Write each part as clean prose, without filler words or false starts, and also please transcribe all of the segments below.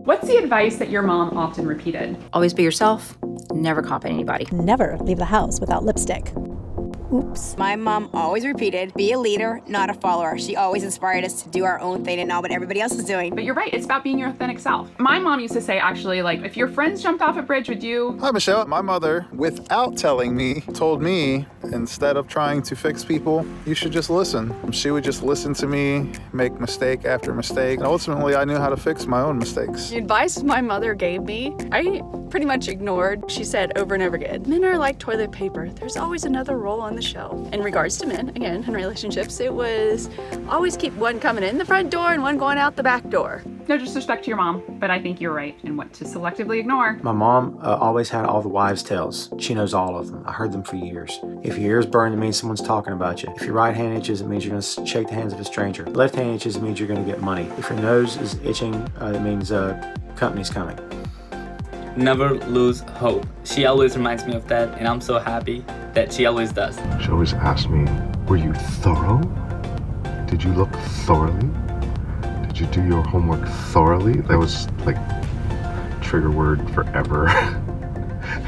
What's the advice that your mom often repeated? Always be yourself. Never copy anybody. Never leave the house without lipstick. Oops. My mom always repeated, be a leader, not a follower. She always inspired us to do our own thing and not what everybody else is doing. But you're right, it's about being your authentic self. My mom used to say, actually, like, if your friends jumped off a bridge with you... Hi, Michelle. My mother, without telling me, told me, instead of trying to fix people, you should just listen. She would just listen to me, make mistake after mistake, and ultimately I knew how to fix my own mistakes. The advice my mother gave me, I pretty much ignored. She said over and over again, men are like toilet paper. There's always another roll on the shelf. In regards to men, again, in relationships, it was always keep one coming in the front door and one going out the back door. No disrespect to your mom, but I think you're right in what to selectively ignore. My mom always had all the wives' tales. She knows all of them. I heard them for years. If your ears burn, it means someone's talking about you. If your right hand itches, it means you're going to shake the hands of a stranger. Left hand itches, it means you're going to get money. If your nose is itching, it means company's coming. Never lose hope. She always reminds me of that, and I'm so happy that she always does. She always asks me, were you thorough? Did you look thoroughly? Did you do your homework thoroughly? That was like trigger word forever.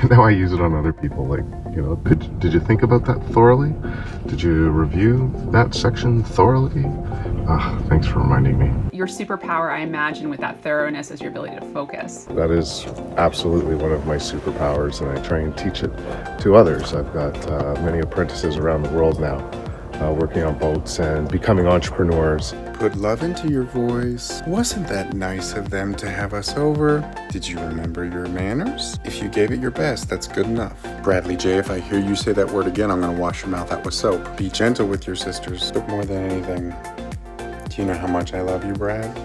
Now I use it on other people, like, you know, did you think about that thoroughly? Did you review that section thoroughly? Thanks for reminding me. Your superpower, I imagine, with that thoroughness is your ability to focus. That is absolutely one of my superpowers, and I try and teach it to others. I've got many apprentices around the world now, working on boats and becoming entrepreneurs. Put love into your voice. Wasn't that nice of them to have us over? Did you remember your manners? If you gave it your best, that's good enough. Bradley J., if I hear you say that word again, I'm gonna wash your mouth out with soap. Be gentle with your sisters, but more than anything, do you know how much I love you, Brad?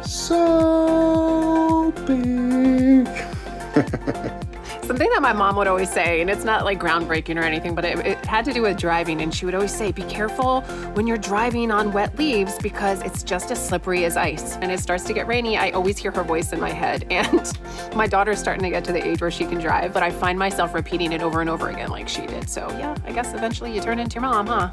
So big. Something that my mom would always say, and it's not like groundbreaking or anything, but it had to do with driving, and she would always say, be careful when you're driving on wet leaves because it's just as slippery as ice. And it starts to get rainy, I always hear her voice in my head. And my daughter's starting to get to the age where she can drive, but I find myself repeating it over and over again like she did. So yeah, I guess eventually you turn into your mom, huh?